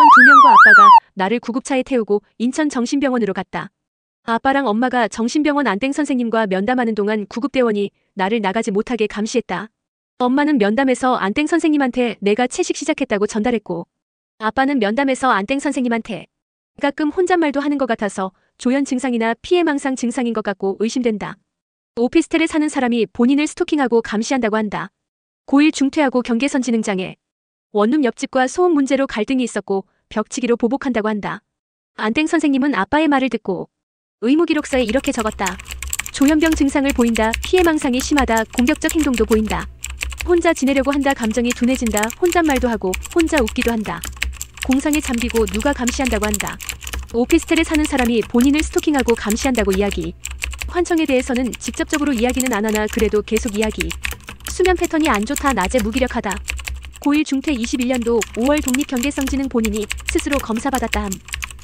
구급대원 2명과 아빠가 나를 구급차에 태우고 인천정신병원으로 갔다. 아빠랑 엄마가 정신병원 안땡 선생님과 면담하는 동안 구급대원이 나를 나가지 못하게 감시했다. 엄마는 면담에서 안땡 선생님한테 내가 채식 시작했다고 전달했고, 아빠는 면담에서 안땡 선생님한테 가끔 혼잣말도 하는 것 같아서 조현 증상이나 피해망상 증상인 것 같고 의심된다. 오피스텔에 사는 사람이 본인을 스토킹하고 감시한다고 한다. 고1 중퇴하고 경계선지능장애, 원룸 옆집과 소음 문제로 갈등이 있었고 벽치기로 보복한다고 한다. 안땡 선생님은 아빠의 말을 듣고 의무기록서에 이렇게 적었다. 조현병 증상을 보인다. 피해망상이 심하다. 공격적 행동도 보인다. 혼자 지내려고 한다. 감정이 둔해진다. 혼잣말도 하고 혼자 웃기도 한다. 공상에 잠기고 누가 감시한다고 한다. 오피스텔에 사는 사람이 본인을 스토킹하고 감시한다고 이야기. 환청에 대해서는 직접적으로 이야기는 안 하나 그래도 계속 이야기. 수면 패턴이 안 좋다. 낮에 무기력하다. 고1 중퇴 21년도 5월 독립경계성지능 본인이 스스로 검사받았다 함.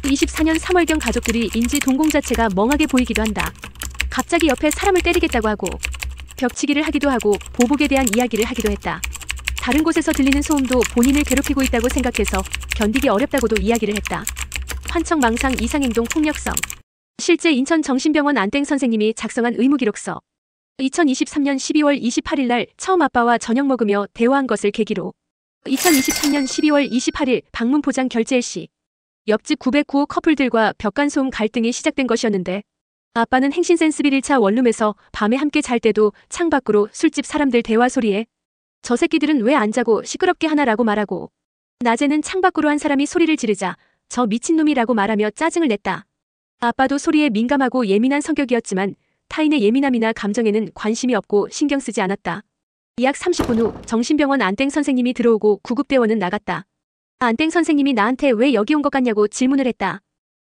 24년 3월경 가족들이 인지 동공 자체가 멍하게 보이기도 한다. 갑자기 옆에 사람을 때리겠다고 하고 벽치기를 하기도 하고 보복에 대한 이야기를 하기도 했다. 다른 곳에서 들리는 소음도 본인을 괴롭히고 있다고 생각해서 견디기 어렵다고도 이야기를 했다. 환청 망상 이상행동 폭력성. 실제 인천정신병원 안땡 선생님이 작성한 의무기록서. 2023년 12월 28일 날 처음 아빠와 저녁 먹으며 대화한 것을 계기로 2023년 12월 28일 방문 포장 결제일 시 옆집 909호 커플들과 벽간소음 갈등이 시작된 것이었는데, 아빠는 행신센스빌 1차 원룸에서 밤에 함께 잘 때도 창밖으로 술집 사람들 대화 소리에 저 새끼들은 왜 안 자고 시끄럽게 하나라고 말하고, 낮에는 창밖으로 한 사람이 소리를 지르자 저 미친놈이라고 말하며 짜증을 냈다. 아빠도 소리에 민감하고 예민한 성격이었지만 타인의 예민함이나 감정에는 관심이 없고 신경 쓰지 않았다. 약 30분 후 정신병원 안땡 선생님이 들어오고 구급대원은 나갔다. 안땡 선생님이 나한테 왜 여기 온 것 같냐고 질문을 했다.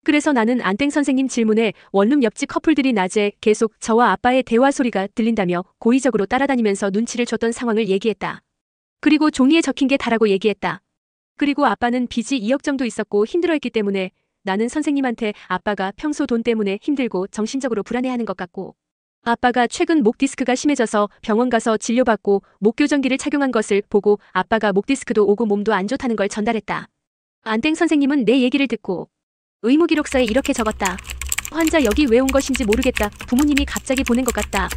그래서 나는 안땡 선생님 질문에 원룸 옆집 커플들이 낮에 계속 저와 아빠의 대화 소리가 들린다며 고의적으로 따라다니면서 눈치를 줬던 상황을 얘기했다. 그리고 종이에 적힌 게 다라고 얘기했다. 그리고 아빠는 빚이 2억 정도 있었고 힘들어했기 때문에 나는 선생님한테 아빠가 평소 돈 때문에 힘들고 정신적으로 불안해하는 것 같고, 아빠가 최근 목 디스크가 심해져서 병원 가서 진료받고 목 교정기를 착용한 것을 보고 아빠가 목 디스크도 오고 몸도 안 좋다는 걸 전달했다. 안땡 선생님은 내 얘기를 듣고 의무기록서에 이렇게 적었다. 환자 여기 왜 온 것인지 모르겠다. 부모님이 갑자기 보낸 것 같다.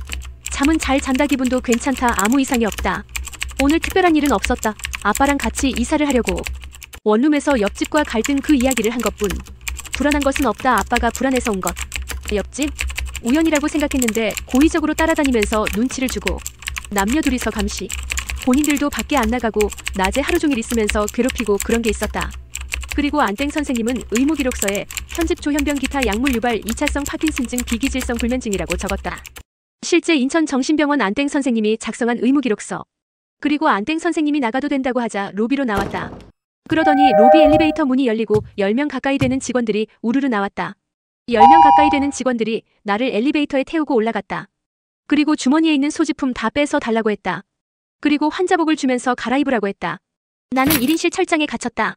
잠은 잘 잔다. 기분도 괜찮다. 아무 이상이 없다. 오늘 특별한 일은 없었다. 아빠랑 같이 이사를 하려고 원룸에서 옆집과 갈등 그 이야기를 한 것뿐. 불안한 것은 없다. 아빠가 불안해서 온 것. 옆집? 우연이라고 생각했는데 고의적으로 따라다니면서 눈치를 주고 남녀 둘이서 감시. 본인들도 밖에 안 나가고 낮에 하루 종일 있으면서 괴롭히고 그런 게 있었다. 그리고 안땡 선생님은 의무기록서에 현직 조현병 기타 약물 유발 2차성 파킨슨증 비기질성 불면증이라고 적었다. 실제 인천정신병원 안땡 선생님이 작성한 의무기록서. 그리고 안땡 선생님이 나가도 된다고 하자 로비로 나왔다. 그러더니 로비 엘리베이터 문이 열리고 10명 가까이 되는 직원들이 우르르 나왔다. 10명 가까이 되는 직원들이 나를 엘리베이터에 태우고 올라갔다. 그리고 주머니에 있는 소지품 다 빼서 달라고 했다. 그리고 환자복을 주면서 갈아입으라고 했다. 나는 1인실 철장에 갇혔다.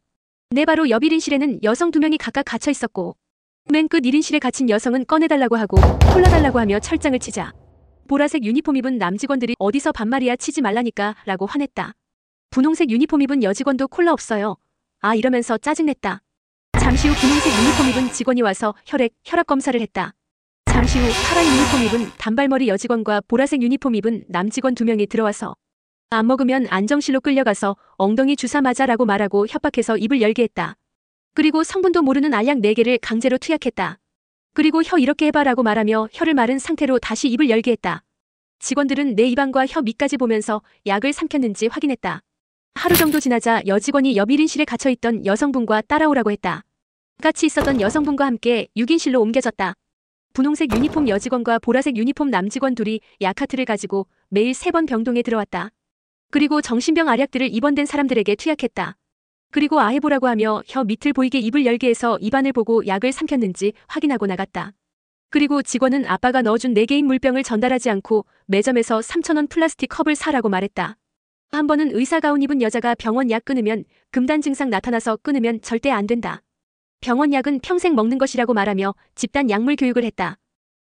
내 바로 옆 1인실에는 여성 2명이 각각 갇혀 있었고, 맨 끝 1인실에 갇힌 여성은 꺼내달라고 하고 콜라 달라고 하며 철장을 치자 보라색 유니폼 입은 남직원들이 어디서 반말이야 치지 말라니까 라고 화냈다. 분홍색 유니폼 입은 여직원도 콜라 없어요. 아 이러면서 짜증냈다. 잠시 후 분홍색 유니폼 입은 직원이 와서 혈압 검사를 했다. 잠시 후 파란 유니폼 입은 단발머리 여직원과 보라색 유니폼 입은 남직원 2명이 들어와서 안 먹으면 안정실로 끌려가서 엉덩이 주사 맞아라고 말하고 협박해서 입을 열게 했다. 그리고 성분도 모르는 알약 4개를 강제로 투약했다. 그리고 혀 이렇게 해봐라고 말하며 혀를 마른 상태로 다시 입을 열게 했다. 직원들은 내 입안과 혀 밑까지 보면서 약을 삼켰는지 확인했다. 하루 정도 지나자 여직원이 옆 1인실에 갇혀있던 여성분과 따라오라고 했다. 같이 있었던 여성분과 함께 6인실로 옮겨졌다. 분홍색 유니폼 여직원과 보라색 유니폼 남직원 둘이 약하트를 가지고 매일 3번 병동에 들어왔다. 그리고 정신병 알약들을 입원된 사람들에게 투약했다. 그리고 아해보라고 하며 혀 밑을 보이게 입을 열게 해서 입안을 보고 약을 삼켰는지 확인하고 나갔다. 그리고 직원은 아빠가 넣어준 4개인 물병을 전달하지 않고 매점에서 3,000원 플라스틱 컵을 사라고 말했다. 한 번은 의사 가운 입은 여자가 병원 약 끊으면 금단 증상 나타나서 끊으면 절대 안 된다. 병원 약은 평생 먹는 것이라고 말하며 집단 약물 교육을 했다.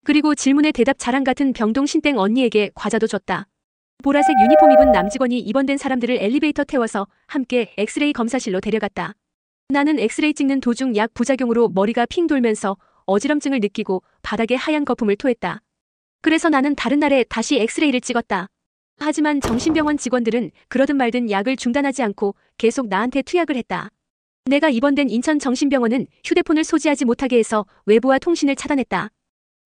그리고 질문에 대답 자랑 같은 병동 신땡 언니에게 과자도 줬다. 보라색 유니폼 입은 남직원이 입원된 사람들을 엘리베이터 태워서 함께 엑스레이 검사실로 데려갔다. 나는 엑스레이 찍는 도중 약 부작용으로 머리가 핑 돌면서 어지럼증을 느끼고 바닥에 하얀 거품을 토했다. 그래서 나는 다른 날에 다시 엑스레이를 찍었다. 하지만 정신병원 직원들은 그러든 말든 약을 중단하지 않고 계속 나한테 투약을 했다. 내가 입원된 인천정신병원은 휴대폰을 소지하지 못하게 해서 외부와 통신을 차단했다.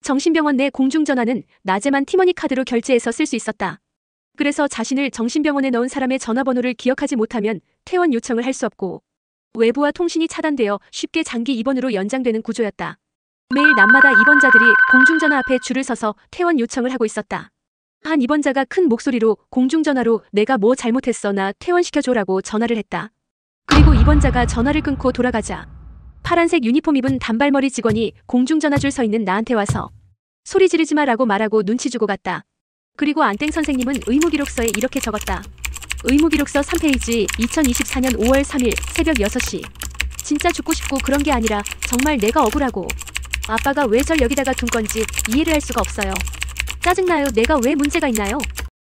정신병원 내 공중전화는 낮에만 티머니 카드로 결제해서 쓸 수 있었다. 그래서 자신을 정신병원에 넣은 사람의 전화번호를 기억하지 못하면 퇴원 요청을 할 수 없고 외부와 통신이 차단되어 쉽게 장기 입원으로 연장되는 구조였다. 매일 낮마다 입원자들이 공중전화 앞에 줄을 서서 퇴원 요청을 하고 있었다. 한 입원자가 큰 목소리로 공중전화로 내가 뭐 잘못했어 나 퇴원시켜줘라고 전화를 했다. 그리고 입원자가 전화를 끊고 돌아가자 파란색 유니폼 입은 단발머리 직원이 공중전화줄 서 있는 나한테 와서 소리 지르지 마라고 말하고 눈치 주고 갔다. 그리고 안땡 선생님은 의무기록서에 이렇게 적었다. 의무기록서 3페이지 2024년 5월 3일 새벽 6시. 진짜 죽고 싶고 그런 게 아니라 정말 내가 억울하고 아빠가 왜 절 여기다가 둔 건지 이해를 할 수가 없어요. 짜증나요. 내가 왜 문제가 있나요?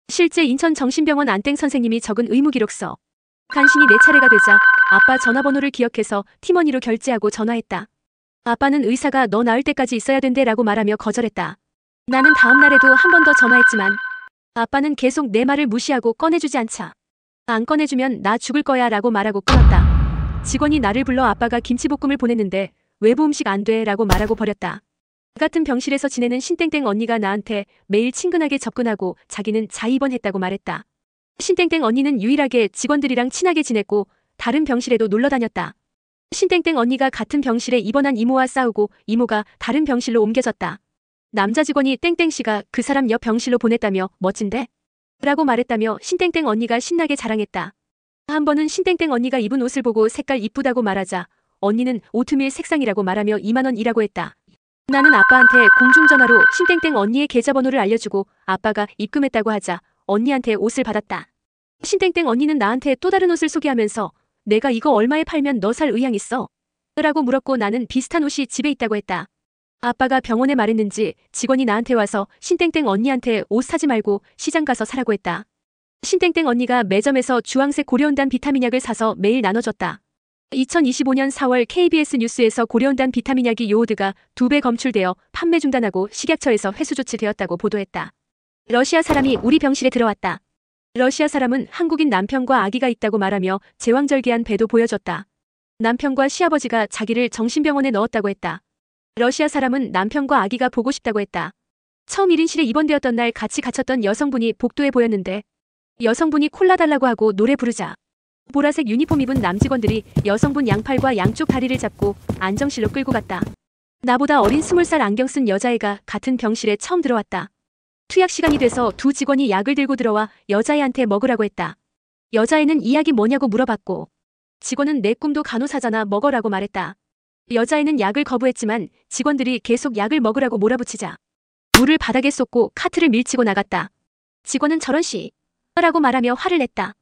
실제 인천정신병원 안땡 선생님이 적은 의무기록서. 간신히 내 차례가 되자 아빠 전화번호를 기억해서 티머니로 결제하고 전화했다. 아빠는 의사가 너 나을 때까지 있어야 된대 라고 말하며 거절했다. 나는 다음 날에도 한 번 더 전화했지만 아빠는 계속 내 말을 무시하고 꺼내주지 않자 안 꺼내주면 나 죽을 거야 라고 말하고 끊었다. 직원이 나를 불러 아빠가 김치볶음을 보냈는데 외부 음식 안 돼 라고 말하고 버렸다. 같은 병실에서 지내는 신땡땡 언니가 나한테 매일 친근하게 접근하고 자기는 자입원했다고 말했다. 신땡땡 언니는 유일하게 직원들이랑 친하게 지냈고 다른 병실에도 놀러 다녔다. 신땡땡 언니가 같은 병실에 입원한 이모와 싸우고 이모가 다른 병실로 옮겨졌다. 남자 직원이 땡땡씨가 그 사람 옆 병실로 보냈다며 멋진데? 라고 말했다며 신땡땡 언니가 신나게 자랑했다. 한 번은 신땡땡 언니가 입은 옷을 보고 색깔 이쁘다고 말하자 언니는 오트밀 색상이라고 말하며 2만원이라고 했다. 나는 아빠한테 공중전화로 신땡땡 언니의 계좌번호를 알려주고 아빠가 입금했다고 하자 언니한테 옷을 받았다. 신땡땡 언니는 나한테 또 다른 옷을 소개하면서 내가 이거 얼마에 팔면 너 살 의향 있어? 라고 물었고 나는 비슷한 옷이 집에 있다고 했다. 아빠가 병원에 말했는지 직원이 나한테 와서 신땡땡 언니한테 옷 사지 말고 시장 가서 사라고 했다. 신땡땡 언니가 매점에서 주황색 고려온단 비타민약을 사서 매일 나눠줬다. 2025년 4월 KBS 뉴스에서 고려온단 비타민약이 요오드가 2배 검출되어 판매 중단하고 식약처에서 회수 조치되었다고 보도했다. 러시아 사람이 우리 병실에 들어왔다. 러시아 사람은 한국인 남편과 아기가 있다고 말하며 제왕절개한 배도 보여줬다. 남편과 시아버지가 자기를 정신병원에 넣었다고 했다. 러시아 사람은 남편과 아기가 보고 싶다고 했다. 처음 1인실에 입원되었던 날 같이 갇혔던 여성분이 복도에 보였는데 여성분이 콜라 달라고 하고 노래 부르자 보라색 유니폼 입은 남직원들이 여성분 양팔과 양쪽 다리를 잡고 안정실로 끌고 갔다. 나보다 어린 20살 안경 쓴 여자애가 같은 병실에 처음 들어왔다. 투약 시간이 돼서 두 직원이 약을 들고 들어와 여자애한테 먹으라고 했다. 여자애는 이 약이 뭐냐고 물어봤고 직원은 내 꿈도 간호사잖아 먹어라고 말했다. 여자애는 약을 거부했지만 직원들이 계속 약을 먹으라고 몰아붙이자 물을 바닥에 쏟고 카트를 밀치고 나갔다. 직원은 저런 라고 말하며 화를 냈다.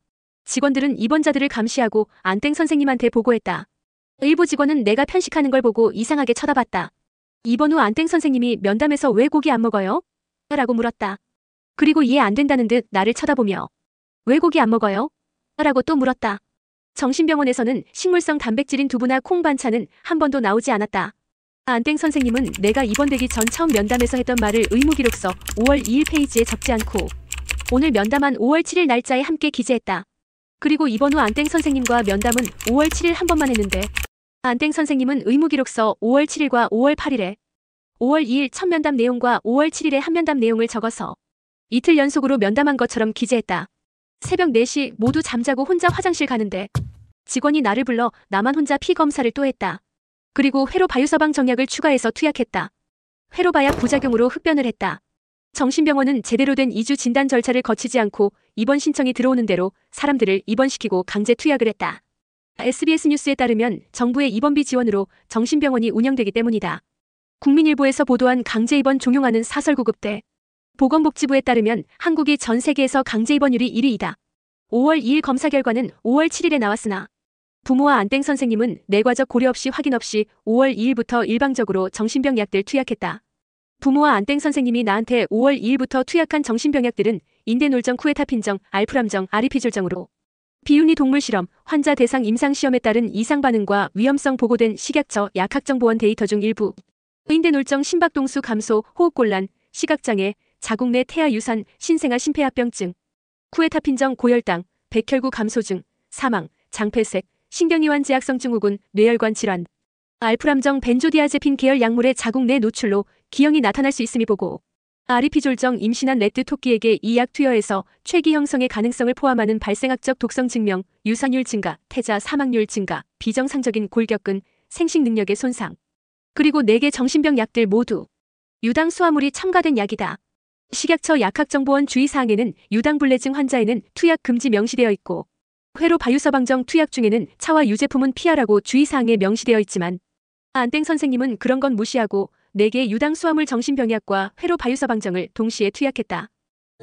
직원들은 입원자들을 감시하고 안땡 선생님한테 보고했다. 일부 직원은 내가 편식하는 걸 보고 이상하게 쳐다봤다. 입원 후 안땡 선생님이 면담에서 왜 고기 안 먹어요? 라고 물었다. 그리고 이해 안 된다는 듯 나를 쳐다보며 왜 고기 안 먹어요? 라고 또 물었다. 정신병원에서는 식물성 단백질인 두부나 콩 반찬은 한 번도 나오지 않았다. 안땡 선생님은 내가 입원되기 전 처음 면담에서 했던 말을 의무기록서 5월 2일 페이지에 적지 않고 오늘 면담한 5월 7일 날짜에 함께 기재했다. 그리고 입원 후 안땡 선생님과 면담은 5월 7일 한 번만 했는데 안땡 선생님은 의무기록서 5월 7일과 5월 8일에 5월 2일 첫 면담 내용과 5월 7일의 한 면담 내용을 적어서 이틀 연속으로 면담한 것처럼 기재했다. 새벽 4시 모두 잠자고 혼자 화장실 가는데 직원이 나를 불러 나만 혼자 피 검사를 또 했다. 그리고 회로바유서방 정약을 추가해서 투약했다. 회로바약 부작용으로 흡변을 했다. 정신병원은 제대로 된 이주 진단 절차를 거치지 않고 입원 신청이 들어오는 대로 사람들을 입원시키고 강제 투약을 했다. SBS 뉴스에 따르면 정부의 입원비 지원으로 정신병원이 운영되기 때문이다. 국민일보에서 보도한 강제 입원 종용하는 사설구급대. 보건복지부에 따르면 한국이 전 세계에서 강제 입원율이 1위이다. 5월 2일 검사 결과는 5월 7일에 나왔으나 부모와 안땡 선생님은 내과적 고려 없이 확인 없이 5월 2일부터 일방적으로 정신병 약들 투약했다. 부모와 안땡 선생님이 나한테 5월 2일부터 투약한 정신병 약들은 인대놀정, 쿠에타핀정, 알프람정, 아리피졸정으로 비윤리 동물 실험, 환자 대상 임상 시험에 따른 이상 반응과 위험성 보고된 식약처 약학정보원 데이터 중 일부. 인대 놀정 심박동수 감소, 호흡곤란, 시각장애, 자궁 내 태아 유산, 신생아 심폐합병증, 쿠에타핀정 고혈당, 백혈구 감소 중, 사망, 장폐색, 신경이완 제약성 증후군, 뇌혈관 질환, 알프람정 벤조디아제핀 계열 약물의 자궁 내 노출로 기형이 나타날 수 있음이 보고. 아리피졸정 임신한 레드 토끼에게 이 약 투여해서 최기 형성의 가능성을 포함하는 발생학적 독성 증명, 유산율 증가, 태자 사망률 증가, 비정상적인 골격근, 생식 능력의 손상. 그리고 4개 정신병 약들 모두 유당 수화물이 첨가된 약이다. 식약처 약학정보원 주의사항에는 유당불내증 환자에는 투약 금지 명시되어 있고 회로 바유서방정 투약 중에는 차와 유제품은 피하라고 주의사항에 명시되어 있지만 안땡 선생님은 그런 건 무시하고 4개 유당 수화물 정신병약과 회로 바유서방정을 동시에 투약했다.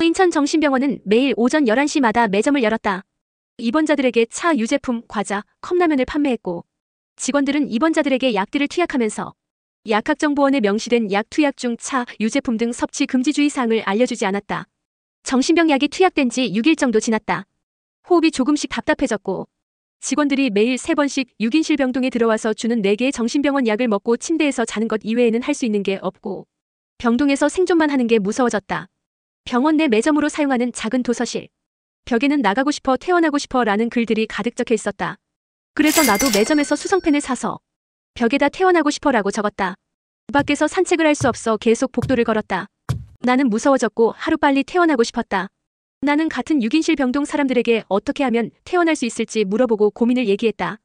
인천정신병원은 매일 오전 11시마다 매점을 열었다. 입원자들에게 차, 유제품, 과자, 컵라면을 판매했고 직원들은 입원자들에게 약들을 투약하면서 약학정보원에 명시된 약 투약 중 차, 유제품 등 섭취 금지주의 사항을 알려주지 않았다. 정신병 약이 투약된 지 6일 정도 지났다. 호흡이 조금씩 답답해졌고 직원들이 매일 3번씩 6인실 병동에 들어와서 주는 4개의 정신병원 약을 먹고 침대에서 자는 것 이외에는 할 수 있는 게 없고 병동에서 생존만 하는 게 무서워졌다. 병원 내 매점으로 사용하는 작은 도서실. 벽에는 나가고 싶어 퇴원하고 싶어 라는 글들이 가득 적혀 있었다. 그래서 나도 매점에서 수성펜을 사서 벽에다 퇴원하고 싶어 라고 적었다. 밖에서 산책을 할 수 없어 계속 복도를 걸었다. 나는 무서워졌고 하루빨리 퇴원하고 싶었다. 나는 같은 6인실 병동 사람들에게 어떻게 하면 퇴원할 수 있을지 물어보고 고민을 얘기했다.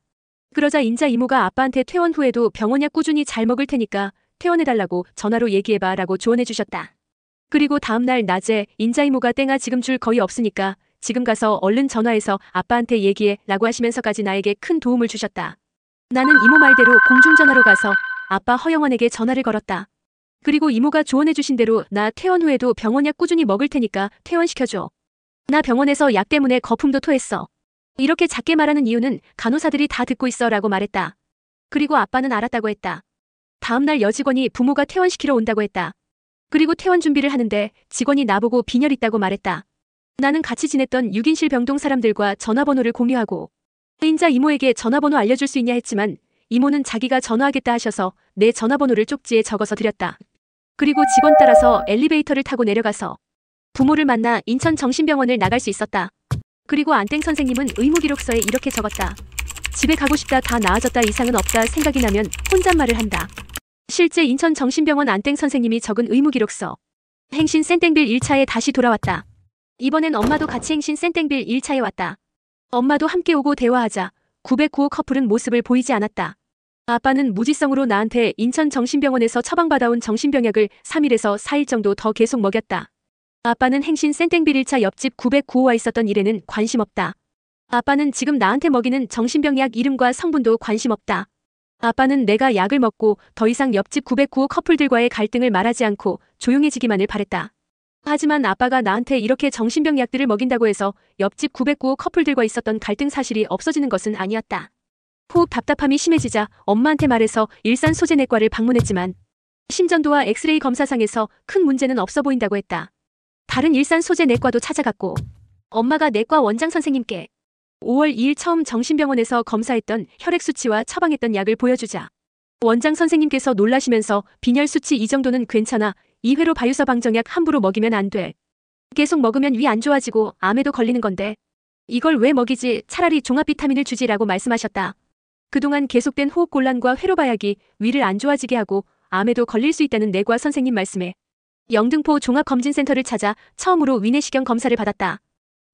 그러자 인자 이모가 아빠한테 퇴원 후에도 병원약 꾸준히 잘 먹을 테니까 퇴원해달라고 전화로 얘기해봐 라고 조언해주셨다. 그리고 다음날 낮에 인자 이모가 땡아 지금 줄 거의 없으니까 지금 가서 얼른 전화해서 아빠한테 얘기해 라고 하시면서까지 나에게 큰 도움을 주셨다. 나는 이모 말대로 공중전화로 가서 아빠 허영원에게 전화를 걸었다. 그리고 이모가 조언해주신 대로 나 퇴원 후에도 병원약 꾸준히 먹을 테니까 퇴원시켜줘. 나 병원에서 약 때문에 거품도 토했어. 이렇게 작게 말하는 이유는 간호사들이 다 듣고 있어 라고 말했다. 그리고 아빠는 알았다고 했다. 다음날 여직원이 부모가 퇴원시키러 온다고 했다. 그리고 퇴원 준비를 하는데 직원이 나보고 빈혈 있다고 말했다. 나는 같이 지냈던 6인실 병동 사람들과 전화번호를 공유하고 인자 이모에게 전화번호 알려줄 수 있냐 했지만 이모는 자기가 전화하겠다 하셔서 내 전화번호를 쪽지에 적어서 드렸다. 그리고 직원 따라서 엘리베이터를 타고 내려가서 부모를 만나 인천정신병원을 나갈 수 있었다. 그리고 안땡 선생님은 의무기록서에 이렇게 적었다. 집에 가고 싶다, 다 나아졌다, 이상은 없다, 생각이 나면 혼잣말을 한다. 실제 인천정신병원 안땡 선생님이 적은 의무기록서. 행신 센땡빌 1차에 다시 돌아왔다. 이번엔 엄마도 같이 행신 센땡빌 1차에 왔다. 엄마도 함께 오고 대화하자 909호 커플은 모습을 보이지 않았다. 아빠는 무지성으로 나한테 인천정신병원에서 처방받아온 정신병약을 3일에서 4일 정도 더 계속 먹였다. 아빠는 행신 센땡빌 1차 옆집 909호와 있었던 일에는 관심 없다. 아빠는 지금 나한테 먹이는 정신병약 이름과 성분도 관심 없다. 아빠는 내가 약을 먹고 더 이상 옆집 909호 커플들과의 갈등을 말하지 않고 조용해지기만을 바랬다. 하지만 아빠가 나한테 이렇게 정신병 약들을 먹인다고 해서 옆집 909호 커플들과 있었던 갈등 사실이 없어지는 것은 아니었다. 호흡 답답함이 심해지자 엄마한테 말해서 일산소재내과를 방문했지만 심전도와 엑스레이 검사상에서 큰 문제는 없어 보인다고 했다. 다른 일산소재내과도 찾아갔고 엄마가 내과 원장 선생님께 5월 2일 처음 정신병원에서 검사했던 혈액 수치와 처방했던 약을 보여주자 원장 선생님께서 놀라시면서 빈혈 수치 이 정도는 괜찮아. 2회로 바유서 방정약 함부로 먹이면 안 돼. 계속 먹으면 위 안 좋아지고 암에도 걸리는 건데 이걸 왜 먹이지, 차라리 종합 비타민을 주지라고 말씀하셨다. 그동안 계속된 호흡곤란과 회로바약이 위를 안 좋아지게 하고 암에도 걸릴 수 있다는 내과 선생님 말씀에 영등포 종합검진센터를 찾아 처음으로 위내시경 검사를 받았다.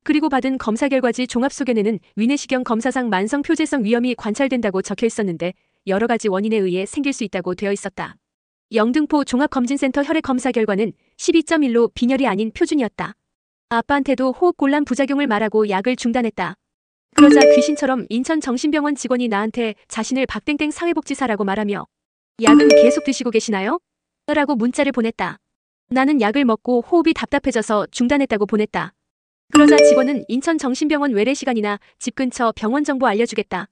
그리고 받은 검사 결과지 종합 소견에는 위내시경 검사상 만성 표재성 위염이 관찰된다고 적혀 있었는데 여러 가지 원인에 의해 생길 수 있다고 되어 있었다. 영등포 종합검진센터 혈액 검사 결과는 12.1로 빈혈이 아닌 표준이었다. 아빠한테도 호흡곤란 부작용을 말하고 약을 중단했다. 그러자 귀신처럼 인천정신병원 직원이 나한테 자신을 박땡땡 사회복지사라고 말하며 약은 계속 드시고 계시나요? 라고 문자를 보냈다. 나는 약을 먹고 호흡이 답답해져서 중단했다고 보냈다. 그러자 직원은 인천정신병원 외래시간이나 집 근처 병원 정보 알려주겠다.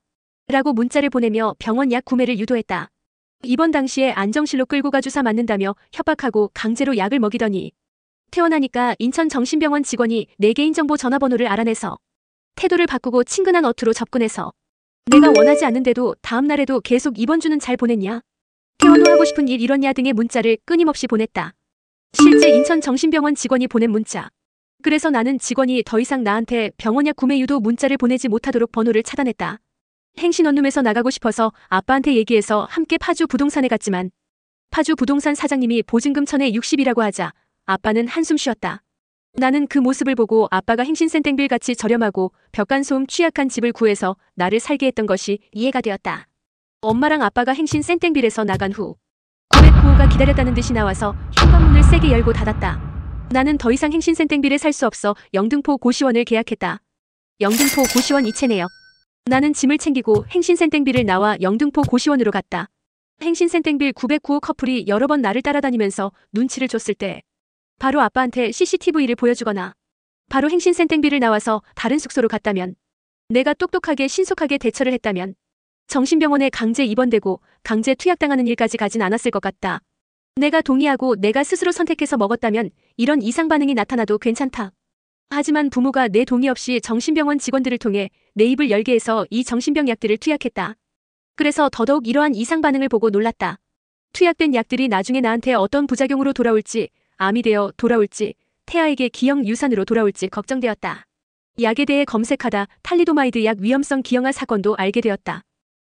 라고 문자를 보내며 병원 약 구매를 유도했다. 입원 당시에 안정실로 끌고 가 주사 맞는다며 협박하고 강제로 약을 먹이더니 퇴원하니까 인천정신병원 직원이 내 개인정보 전화번호를 알아내서 태도를 바꾸고 친근한 어투로 접근해서 내가 원하지 않는데도 다음 날에도 계속 이번 주는 잘 보냈냐? 퇴원 후 하고 싶은 일 이뤘냐 등의 문자를 끊임없이 보냈다. 실제 인천 정신병원 직원이 보낸 문자. 그래서 나는 직원이 더 이상 나한테 병원약 구매 유도 문자를 보내지 못하도록 번호를 차단했다. 행신 원룸에서 나가고 싶어서 아빠한테 얘기해서 함께 파주 부동산에 갔지만 파주 부동산 사장님이 보증금 1,060이라고 하자 아빠는 한숨 쉬었다. 나는 그 모습을 보고 아빠가 행신센땡빌 같이 저렴하고 벽간소음 취약한 집을 구해서 나를 살게 했던 것이 이해가 되었다. 엄마랑 아빠가 행신센땡빌에서 나간 후 909호가 기다렸다는 듯이 나와서 현관문을 세게 열고 닫았다. 나는 더 이상 행신센땡빌에 살 수 없어 영등포 고시원을 계약했다. 영등포 고시원 이체네요. 나는 짐을 챙기고 행신센땡빌을 나와 영등포 고시원으로 갔다. 행신센땡빌 909호 커플이 여러 번 나를 따라다니면서 눈치를 줬을 때 바로 아빠한테 CCTV를 보여주거나 바로 행신센땡빌을 나와서 다른 숙소로 갔다면 내가 똑똑하게 신속하게 대처를 했다면 정신병원에 강제 입원되고 강제 투약당하는 일까지 가진 않았을 것 같다. 내가 동의하고 내가 스스로 선택해서 먹었다면 이런 이상 반응이 나타나도 괜찮다. 하지만 부모가 내 동의 없이 정신병원 직원들을 통해 내 입을 열게 해서 이 정신병 약들을 투약했다. 그래서 더더욱 이러한 이상 반응을 보고 놀랐다. 투약된 약들이 나중에 나한테 어떤 부작용으로 돌아올지, 암이 되어 돌아올지, 태아에게 기형 유산으로 돌아올지 걱정되었다. 약에 대해 검색하다 탈리도마이드 약 위험성 기형아 사건도 알게 되었다.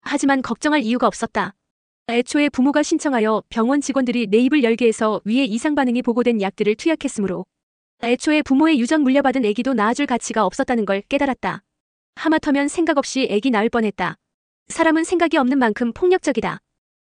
하지만 걱정할 이유가 없었다. 애초에 부모가 신청하여 병원 직원들이 내 입을 열게 해서 위에 이상 반응이 보고된 약들을 투약했으므로 애초에 부모의 유전 물려받은 아기도 낳아줄 가치가 없었다는 걸 깨달았다. 하마터면 생각 없이 아기 낳을 뻔했다. 사람은 생각이 없는 만큼 폭력적이다.